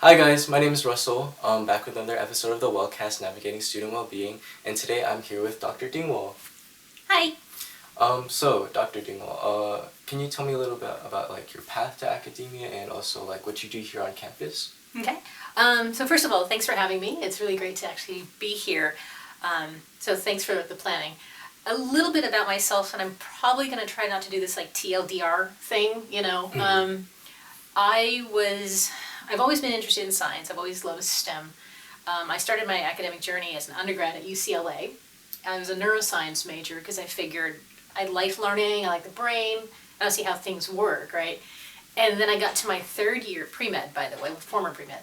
Hi guys, my name is Russell. I'm back with another episode of the WellCast Navigating Student Wellbeing, and today I'm here with Dr. Dingwall. Hi. So Dr. Dingwall, can you tell me a little bit about your path to academia and also what you do here on campus? Okay. So first of all, thanks for having me. It's really great to actually be here. So thanks for the planning. A little bit about myself, and I'm probably going to try not to do this TLDR thing, I've always been interested in science. I've always loved STEM. I started my academic journey as an undergrad at UCLA. I was a neuroscience major because I figured I like learning, I like the brain, I want to see how things work, right? And then I got to my third year, pre-med, by the way, former pre-med.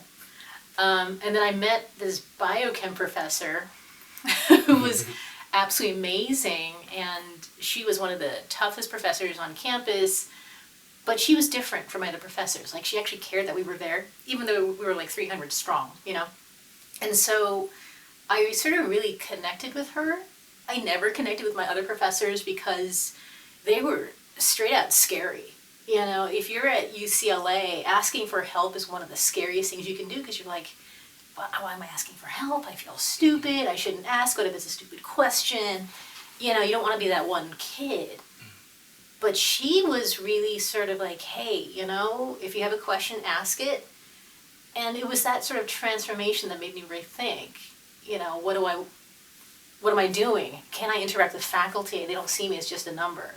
And then I met this biochem professor who was absolutely amazing, and she was one of the toughest professors on campus. But she was different from my other professors. She actually cared that we were there, even though we were 300 strong, And so I sort of really connected with her. I never connected with my other professors because they were straight out scary. If you're at UCLA, asking for help is one of the scariest things you can do because you're like, why am I asking for help? I feel stupid. I shouldn't ask. What if it's a stupid question? You don't want to be that one kid. But she was really sort of hey, if you have a question, ask it. And it was that sort of transformation that made me rethink, what am I doing? Can I interact with faculty? They don't see me as just a number.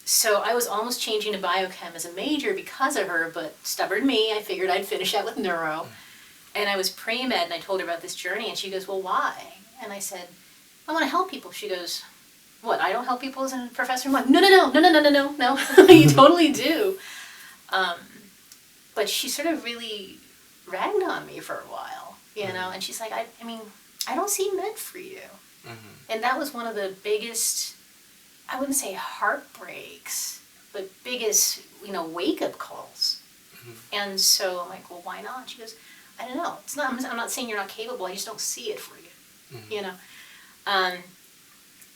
So I was almost changing to biochem as a major because of her, but stubborn me, I figured I'd finish out with neuro. And I was pre-med, and I told her about this journey, and she goes, well, why? And I said, I want to help people. She goes, what, I don't help people as a professor? I'm like, no, you totally do. But she sort of really ragged on me for a while, and she's like, I mean, I don't see med for you. And that was one of the biggest, I wouldn't say heartbreaks, but biggest, wake-up calls. And so I'm like, well, why not? She goes, I don't know. It's not, I'm not saying you're not capable, I just don't see it for you,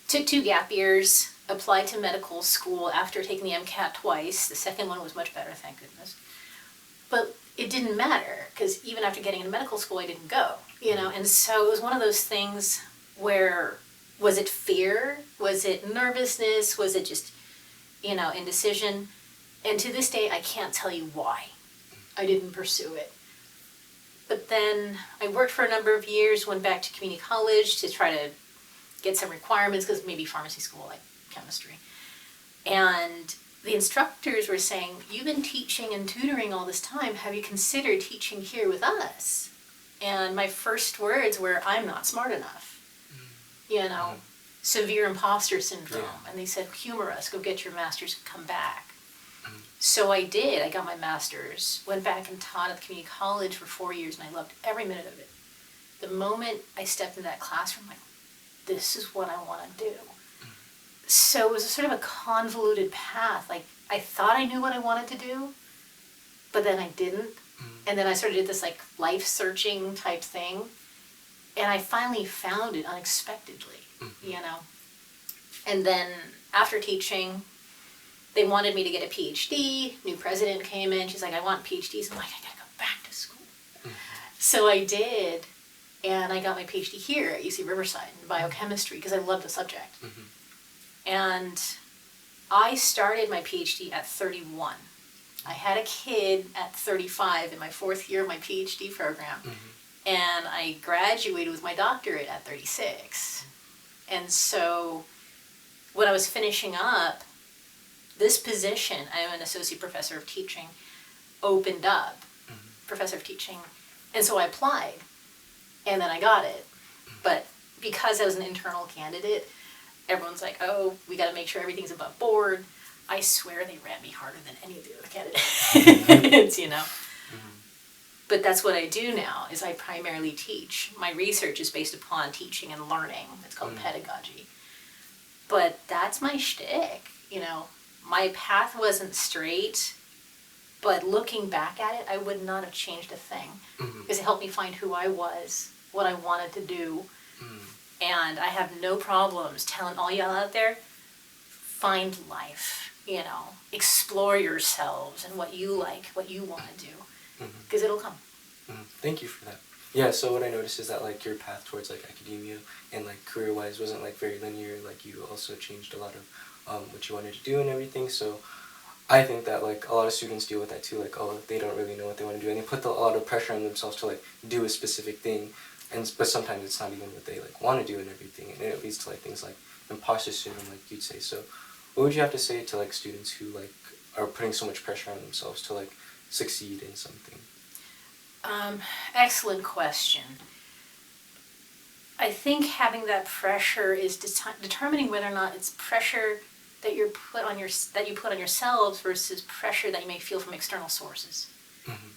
Took 2 gap years, applied to medical school after taking the MCAT twice. The second one was much better, thank goodness. But it didn't matter, because even after getting into medical school, I didn't go, And so it was one of those things where, was it fear? Was it nervousness? Was it just, indecision? And to this day, I can't tell you why I didn't pursue it. But then I worked for a number of years, went back to community college to try to get some requirements, because maybe pharmacy school, like chemistry. And the instructors were saying, you've been teaching and tutoring all this time. Have you considered teaching here with us? And my first words were, I'm not smart enough. Severe imposter syndrome. Yeah. And they said, humor us, go get your master's and come back. So I did. I got my master's, went back and taught at the community college for 4 years, and I loved every minute of it. The moment I stepped into that classroom, I'm like, this is what I want to do. So it was sort of a convoluted path. I thought I knew what I wanted to do, but then I didn't. And then I sort of did this life searching type thing. And I finally found it unexpectedly, And then after teaching, they wanted me to get a PhD. New president came in. She's like, I want PhDs. I'm like, I got to go back to school. So I did. And I got my PhD here at UC Riverside in biochemistry because I love the subject. And I started my PhD at 31. I had a kid at 35 in my 4th year of my PhD program. And I graduated with my doctorate at 36. And so when I was finishing up, this position, I'm an associate professor of teaching, opened up, professor of teaching. And so I applied. And then I got it. But because I was an internal candidate, everyone's like, oh, we got to make sure everything's above board. I swear they ran me harder than any of the other candidates, But that's what I do now, is I primarily teach. My research is based upon teaching and learning. It's called pedagogy. But that's my shtick, My path wasn't straight, but looking back at it, I would not have changed a thing. Because it helped me find who I was, what I wanted to do. And I have no problems telling all y'all out there, find life, explore yourselves and what you like, what you want to do. because it'll come. Thank you for that. Yeah, so what I noticed is that like your path towards like academia and like career-wise wasn't like very linear. Like you also changed a lot of what you wanted to do and everything. So I think that like a lot of students deal with that too. Like, oh, they don't really know what they want to do, and they put a lot of pressure on themselves to like do a specific thing, but sometimes it's not even what they like want to do and everything, and it leads to like things like imposter syndrome, like you'd say. So, what would you have to say to like students who like are putting so much pressure on themselves to like succeed in something? Excellent question. I think having that pressure is determining whether or not it's pressure that you put on yourselves versus pressure that you may feel from external sources.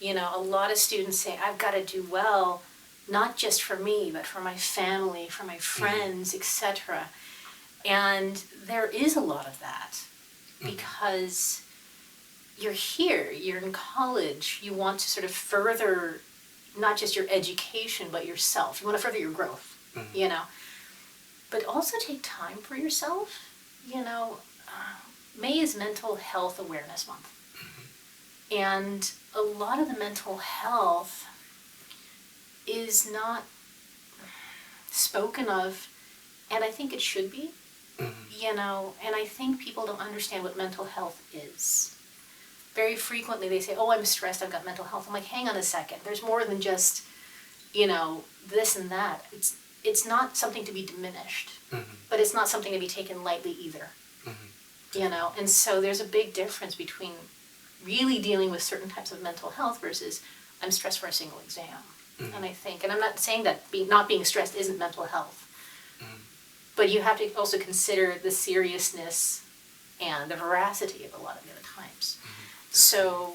You know, a lot of students say, I've got to do well, not just for me, but for my family, for my friends, etc. And there is a lot of that because you're here, you're in college, you want to sort of further not just your education, but yourself. You want to further your growth, you know. But also take time for yourself. You know, May is Mental Health Awareness Month. And a lot of the mental health is not spoken of, and I think it should be, you know, and I think people don't understand what mental health is. Very frequently they say, oh, I'm stressed, I've got mental health. I'm like, hang on a second, there's more than just, you know, this and that. It's not something to be diminished, but it's not something to be taken lightly either, you know, and so there's a big difference between really dealing with certain types of mental health versus I'm stressed for a single exam. And I think, and I'm not saying that not being stressed isn't mental health, but you have to also consider the seriousness and the veracity of a lot of the other times. So,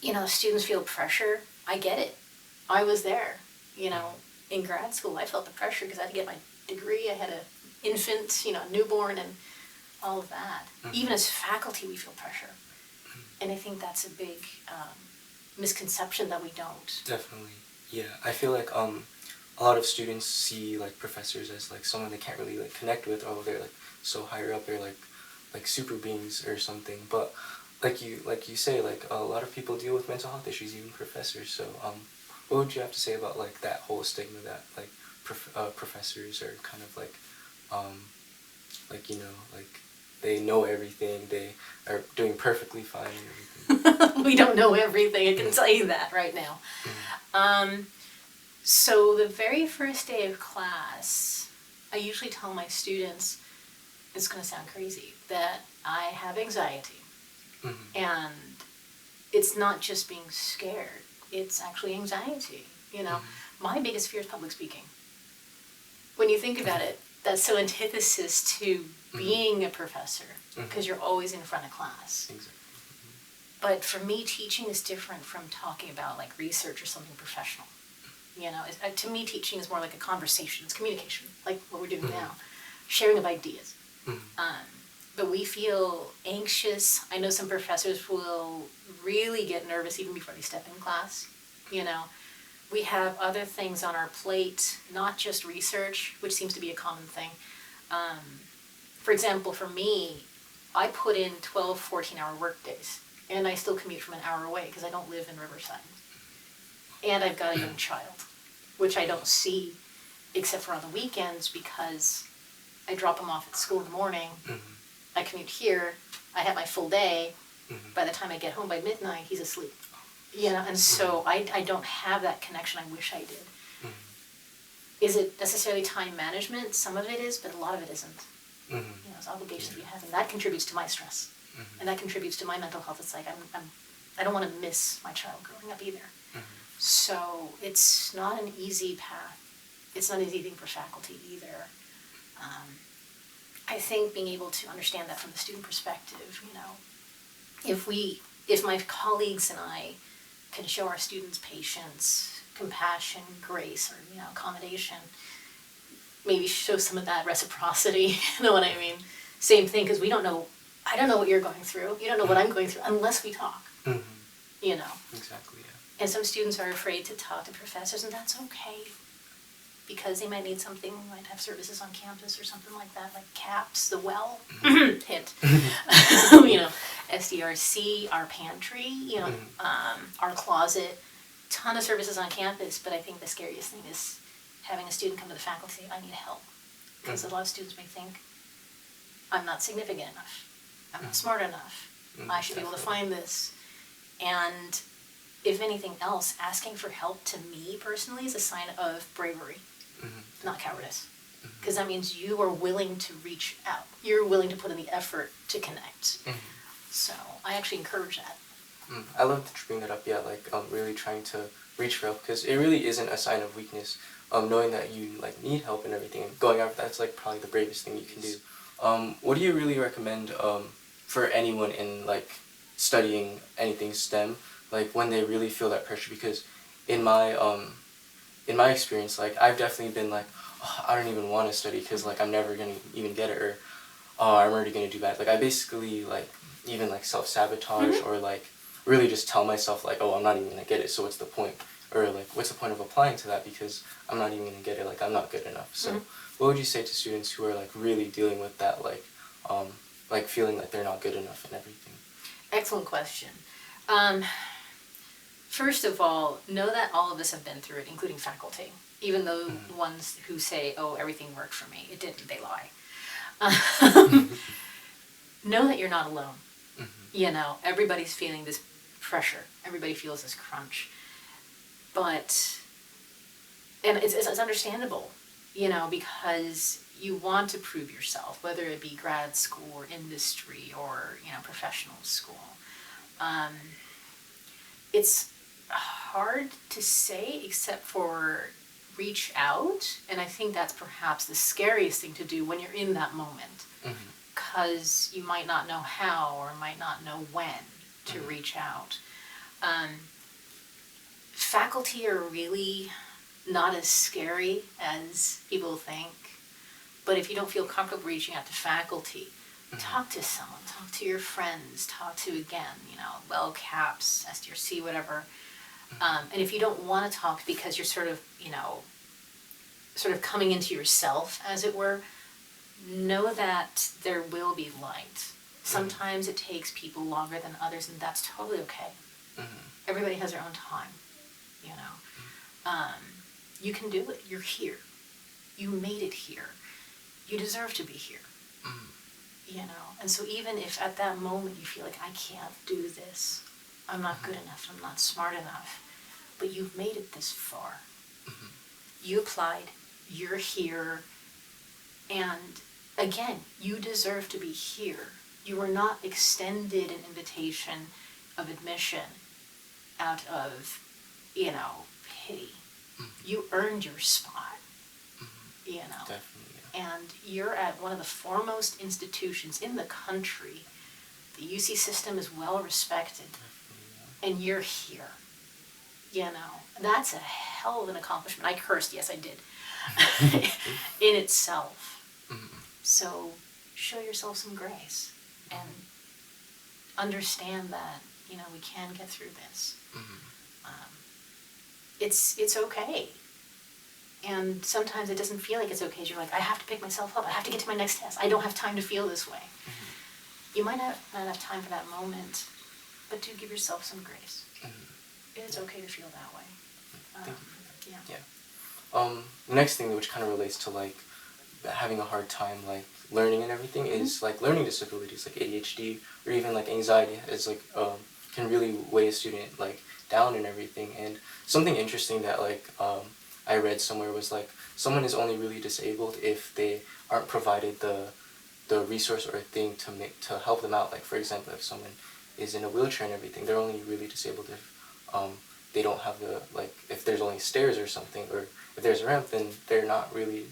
you know, students feel pressure. I get it. I was there, you know, in grad school. I felt the pressure because I had to get my degree. I had an infant, you know, newborn and all of that. Even as faculty, we feel pressure. And I think that's a big misconception that we don't. Definitely, yeah. I feel like a lot of students see like professors as like someone they can't really like connect with, or they're like so higher up, they're like super beings or something. But like you say, like a lot of people deal with mental health issues, even professors. So what would you have to say about like that whole stigma that like professors are kind of like you know, like they know everything, they are doing perfectly fine and everything? We don't know everything, I can tell you that right now. So the very first day of class, I usually tell my students, it's going to sound crazy, that I have anxiety. And it's not just being scared, it's actually anxiety. You know, my biggest fear is public speaking. When you think about it, that's so antithesis to being a professor, because you're always in front of class. Exactly. But for me, teaching is different from talking about like research or something professional. You know, to me, teaching is more like a conversation. It's communication, like what we're doing now, sharing of ideas. But we feel anxious. I know some professors will really get nervous even before they step in class. You know, we have other things on our plate, not just research, which seems to be a common thing. For example, for me, I put in 12, 14-hour work days, and I still commute from an hour away because I don't live in Riverside. And I've got a young child, which I don't see except for on the weekends because I drop him off at school in the morning. I commute here, I have my full day. By the time I get home by midnight, he's asleep. You know, and so I don't have that connection I wish I did. Is it necessarily time management? Some of it is, but a lot of it isn't. You know, it's obligations we have, and that contributes to my stress. And that contributes to my mental health. It's like I don't want to miss my child growing up either. So it's not an easy path. It's not an easy thing for faculty either. I think being able to understand that from the student perspective, you know, if my colleagues and I can show our students patience, compassion, grace, or, you know, accommodation, maybe show some of that reciprocity, you know what I mean? Same thing, because I don't know what you're going through, you don't know what I'm going through, unless we talk, you know? Exactly, yeah. And some students are afraid to talk to professors, and that's okay, because they might need something, might have services on campus or something like that, like CAPS, the well, hint, you know, SDRC, our pantry, our closet, ton of services on campus, but I think the scariest thing is having a student come to the faculty, I need help. Because a lot of students may think, I'm not significant enough, I'm not smart enough, I should be able to find this. And if anything else, asking for help to me personally is a sign of bravery, not cowardice. Because that means you are willing to reach out. You're willing to put in the effort to connect. So I actually encourage that. I love that you bring that up, yeah, like really trying to reach for help, because it really isn't a sign of weakness. Knowing that you like need help and everything, and going after that's like probably the bravest thing you can do. What do you really recommend for anyone in like studying anything STEM, like when they really feel that pressure? Because in my experience, like I've definitely been like, oh, I don't even want to study because like I'm never gonna even get it, or oh, I'm already gonna do bad. Like I basically like even like self-sabotage or like really just tell myself like, oh, I'm not even gonna get it, so what's the point? Or like, what's the point of applying to that because I'm not even gonna get it, like I'm not good enough. So what would you say to students who are like really dealing with that, like feeling like they're not good enough and everything? Excellent question. First of all, know that all of us have been through it, including faculty. Even those ones who say, oh, everything worked for me. It didn't, they lie. Know that you're not alone. Everybody's feeling this pressure. Everybody feels this crunch. But, and it's understandable, because you want to prove yourself, whether it be grad school or industry or, professional school. It's hard to say except for reach out, and I think that's perhaps the scariest thing to do when you're in that moment, because you might not know how or might not know when to reach out. Faculty are really not as scary as people think, but if you don't feel comfortable reaching out to faculty, talk to someone, talk to your friends, talk to, again, WellCast, SDRC, whatever. And if you don't want to talk because you're sort of coming into yourself, as it were, know that there will be light. Sometimes it takes people longer than others, and that's totally okay. Everybody has their own time, You can do it. You're here. You made it here. You deserve to be here. And so even if at that moment you feel like, I can't do this, I'm not good enough, I'm not smart enough, but you've made it this far. You applied, you're here, and again, you deserve to be here. You were not extended an invitation of admission out of, pity. You earned your spot, Definitely, yeah. And you're at one of the foremost institutions in the country. The UC system is well respected, and you're here. That's a hell of an accomplishment. I cursed, yes I did, in itself. So show yourself some grace and understand that, we can get through this. It's okay. And sometimes it doesn't feel like it's okay. You're like, I have to pick myself up. I have to get to my next test. I don't have time to feel this way. You might not have time for that moment, but do give yourself some grace. It's okay to feel that way. The next thing, which kind of relates to like having a hard time like learning and everything, is like learning disabilities like ADHD or even like anxiety is like can really weigh a student like down and everything. And something interesting that like I read somewhere was like someone is only really disabled if they aren't provided the resource or thing to help them out. Like for example, if someone is in a wheelchair and everything, they're only really disabled if they don't have the, like, if there's only stairs or something, or if there's a ramp, then they're not really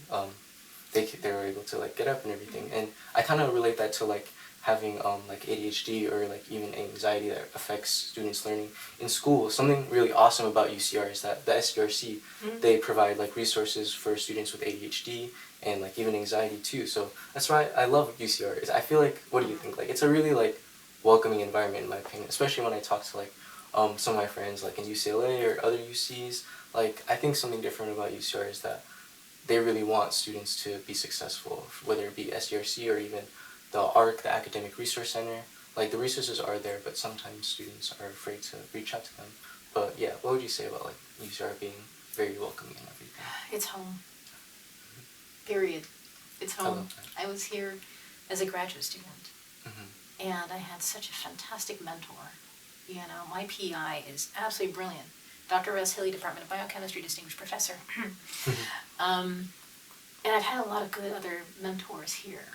they're able to like get up and everything. And I kind of relate that to like having like ADHD or like even anxiety that affects students' learning in school. Something really awesome about UCR is that the SDRC, they provide like resources for students with ADHD and like even anxiety too. So that's why I love UCR. I feel like, what do you think? Like it's a really like welcoming environment in my opinion, especially when I talk to like some of my friends like in UCLA or other UCs. Like I think something different about UCR is that they really want students to be successful, whether it be SDRC or even the ARC, the Academic Resource Center. like the resources are there, but sometimes students are afraid to reach out to them. But yeah, what would you say about like UCR being very welcoming and everything? It's home. Period. It's I home. love that. I was here as a graduate student, Mm-hmm. and I had such a fantastic mentor. You know, my PI is absolutely brilliant. Dr. Russel, Department of Biochemistry, Distinguished Professor. And I've had a lot of good other mentors here,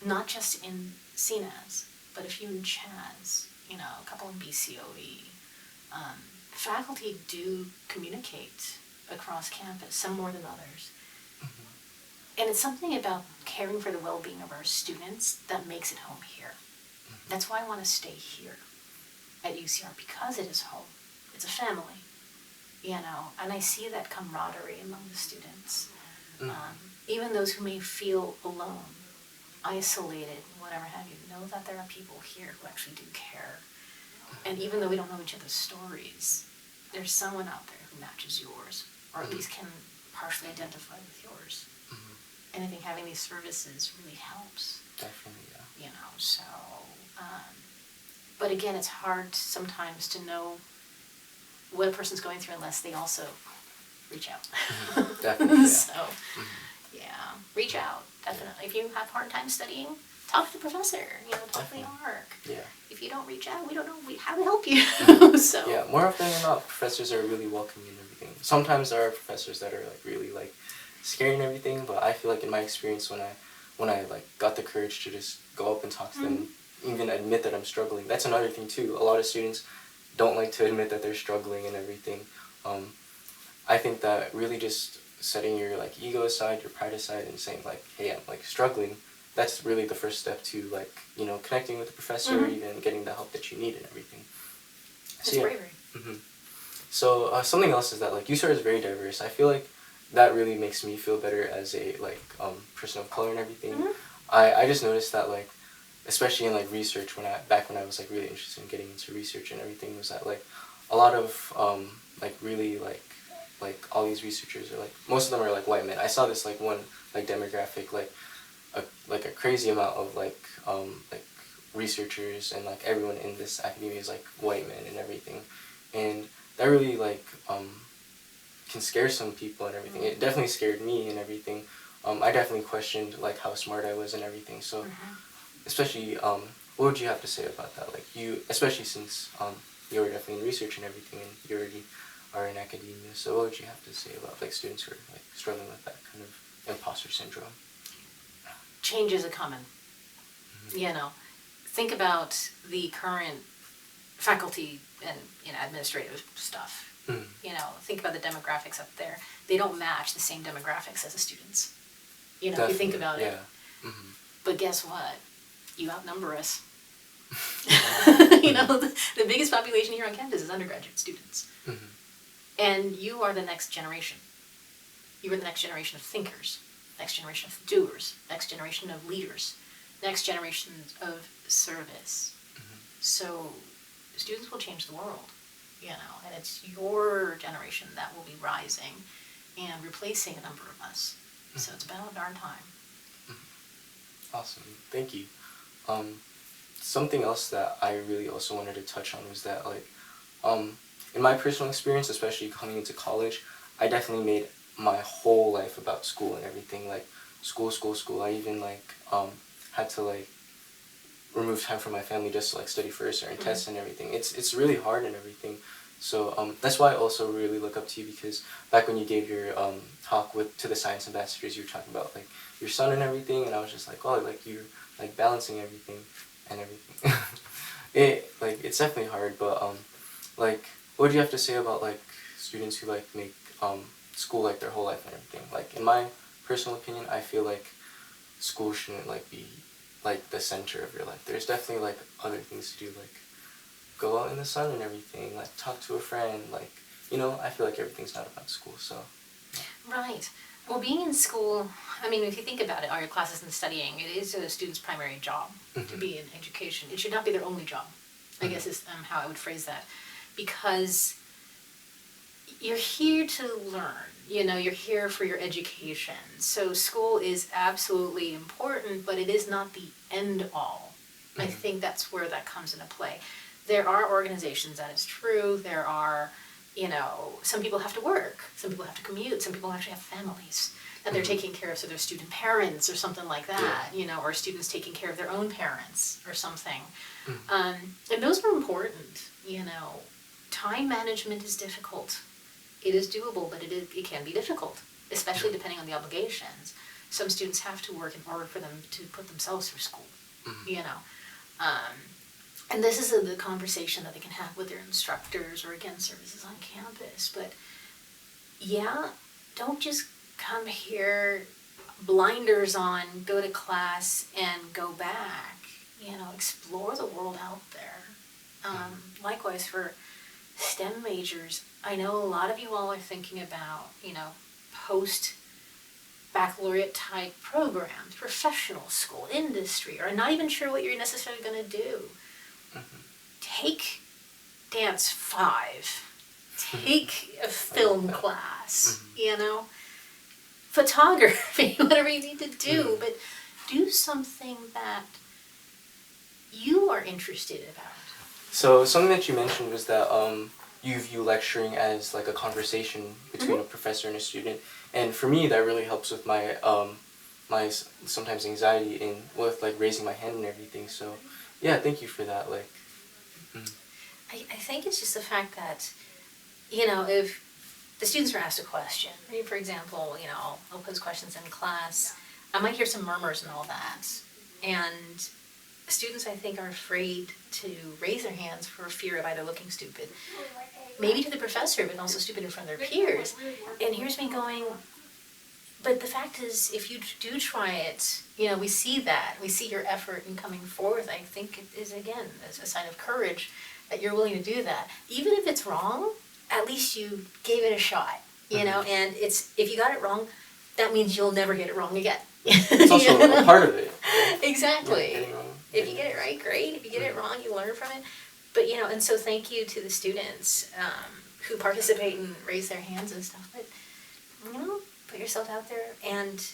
not just in CNAS, but a few in CHAS, you know, a couple in BCOE. Faculty do communicate across campus, some more than others. And it's something about caring for the well-being of our students that makes it home here. That's why I want to stay here at UCR, because it is home. It's a family, you know, and I see that camaraderie among the students. Even those who may feel alone, isolated, whatever have you, know that there are people here who actually do care. And even though we don't know each other's stories, there's someone out there who matches yours, or at least can partially identify with yours. And I think having these services really helps. Definitely, yeah. You know, so, but again, it's hard sometimes to know what a person's going through unless they also reach out. Definitely, yeah. So, yeah, reach out, definitely. If you have a hard time studying, talk to the professor, you know, talk to the ARC. Yeah. If you don't reach out, we don't know how to help you. So. Yeah, more often than not, professors are really welcoming and everything. Sometimes there are professors that are like really like scary and everything, but I feel like in my experience when I like got the courage to just go up and talk to them, even admit that I'm struggling. That's another thing too. A lot of students don't like to admit that they're struggling and everything. I think that really just setting your like ego aside, your pride aside, and saying like, hey, I'm like struggling, that's really the first step to like, you know, connecting with the professor, even getting the help that you need and everything. It's bravery. So something else is that like UCR is very diverse. I feel like that really makes me feel better as a like person of color and everything. I just noticed that like, especially in like research, back when I was like really interested in getting into research and everything, was that like a lot of like really like all these researchers are like, most of them are like white men. I saw this like one like demographic like a crazy amount of like researchers and like everyone in this academia is like white men and everything, and that really like can scare some people and everything. It definitely scared me and everything. I definitely questioned like how smart I was and everything. So especially what would you have to say about that? Like you, especially since you were definitely in research and everything, and you already are in academia. So what would you have to say about like students who are like struggling with that kind of imposter syndrome? Change is a common. You know, think about the current faculty and, you know, administrative stuff. You know, think about the demographics up there. They don't match the same demographics as the students. You know, definitely, if you think about it. But guess what? You outnumber us. You know, the biggest population here on campus is undergraduate students. And you are the next generation. You are the next generation of thinkers, next generation of doers, next generation of leaders, next generation of service. So students will change the world, you know, and it's your generation that will be rising and replacing a number of us. So it's about darn time. Awesome, thank you. Something else that I really also wanted to touch on was that like, in my personal experience, especially coming into college, I definitely made my whole life about school and everything, like school. I even like had to like remove time from my family just to like study for a certain test and everything. It's really hard and everything. So that's why I also really look up to you, because back when you gave your talk to the science ambassadors, you were talking about like your son and everything, and I was just like, oh, like you're like balancing everything and everything. It's definitely hard, but like what do you have to say about like students who like make school like their whole life and everything? Like in my personal opinion, I feel like school shouldn't like be like the center of your life. There's definitely like other things to do, like go out in the sun and everything, like talk to a friend, like, you know, I feel like everything's not about school, so. Right. Well, being in school, I mean, if you think about it, all your classes and studying, it is a student's primary job to be in education. It should not be their only job, I guess is how I would phrase that. Because you're here to learn, you know, you're here for your education. So school is absolutely important, but it is not the end all I think that's where that comes into play. There are organizations, that is true. There are, some people have to work, some people have to commute, some people actually have families, and they're taking care of, so their student parents or something like that, or students taking care of their own parents or something. And those are important, Time management is difficult. It is doable, but it can be difficult, especially depending on the obligations. Some students have to work in order for them to put themselves through school, And this is the conversation that they can have with their instructors or, again, services on campus. But, don't just come here, blinders on, go to class, and go back. Explore the world out there. Likewise, for STEM majors, I know a lot of you all are thinking about, post-baccalaureate type programs, professional school, industry, or not even sure what you're necessarily going to do. Take Dance 5. Take a film class, photography, whatever you need to do, but do something that you are interested about. So something that you mentioned was that you view lecturing as like a conversation between a professor and a student, and for me that really helps with my my sometimes anxiety in with like raising my hand and everything. So thank you for that. I think it's just the fact that if the students are asked a question, for example, I'll pose questions in class, I might hear some murmurs and all that, and students, I think, are afraid to raise their hands for fear of either looking stupid, maybe to the professor, but also stupid in front of their peers. And here's me going, but the fact is, if you do try it, we see that. We see your effort in coming forth. I think it is, again, as a sign of courage that you're willing to do that. Even if it's wrong, at least you gave it a shot, and if you got it wrong, that means you'll never get it wrong again. It's also a part of it. Right? Exactly. If you get it right, great. If you get it wrong, you learn from it. But, and so thank you to the students who participate and raise their hands and stuff. But, put yourself out there, and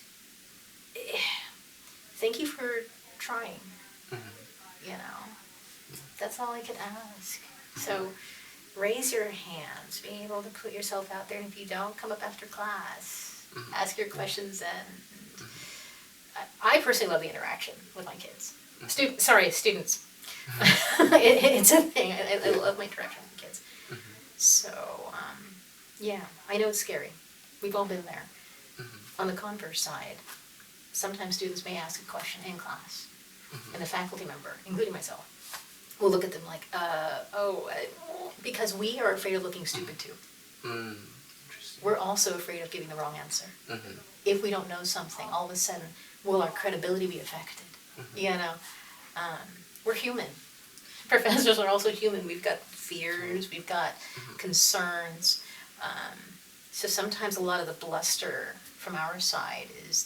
thank you for trying. That's all I could ask. So raise your hands, being able to put yourself out there, and if you don't, come up after class. Ask your questions then. I personally love the interaction with my kids. Students. It's a thing. I love my interaction with the kids. So, I know it's scary. We've all been there. On the converse side, sometimes students may ask a question in class, and a faculty member, including myself, will look at them like, because we are afraid of looking stupid too. We're also afraid of giving the wrong answer. If we don't know something, all of a sudden, will our credibility be affected? We're human. Professors are also human. We've got fears, we've got concerns. So sometimes a lot of the bluster from our side is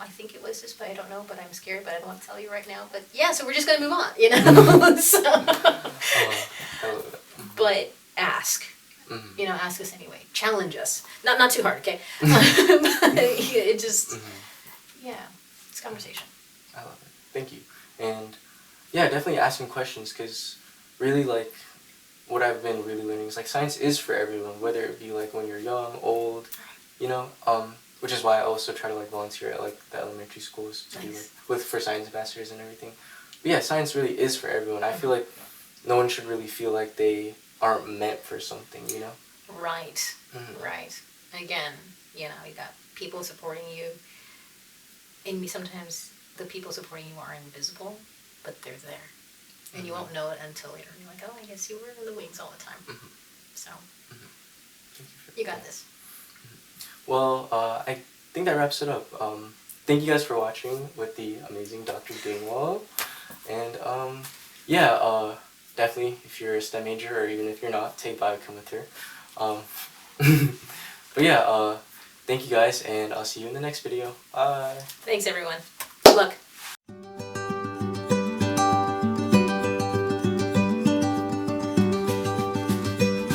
I think it was this, but I don't know, but I'm scared, but I don't want to tell you right now. But so we're just going to move on, So, but ask. Ask us anyway. Challenge us. Not too hard, okay? But it just, it's conversation. I love it. Thank you. And definitely asking questions, because really, what I've been really learning is science is for everyone, whether it be when you're young, old, which is why I also try to volunteer at the elementary schools to do for science ambassadors and everything. But science really is for everyone. I feel like no one should really feel like they aren't meant for something, Right. Right. Again, you got people supporting you, and sometimes the people supporting you are invisible, but they're there. And you won't know it until later. You're like, I guess you were in the wings all the time. So, you got this. Well, I think that wraps it up. Thank you guys for watching with the amazing Dr. Dingwall. And, definitely, if you're a STEM major, or even if you're not, take Biochem with her. But thank you guys, and I'll see you in the next video. Bye! Thanks, everyone. Good luck.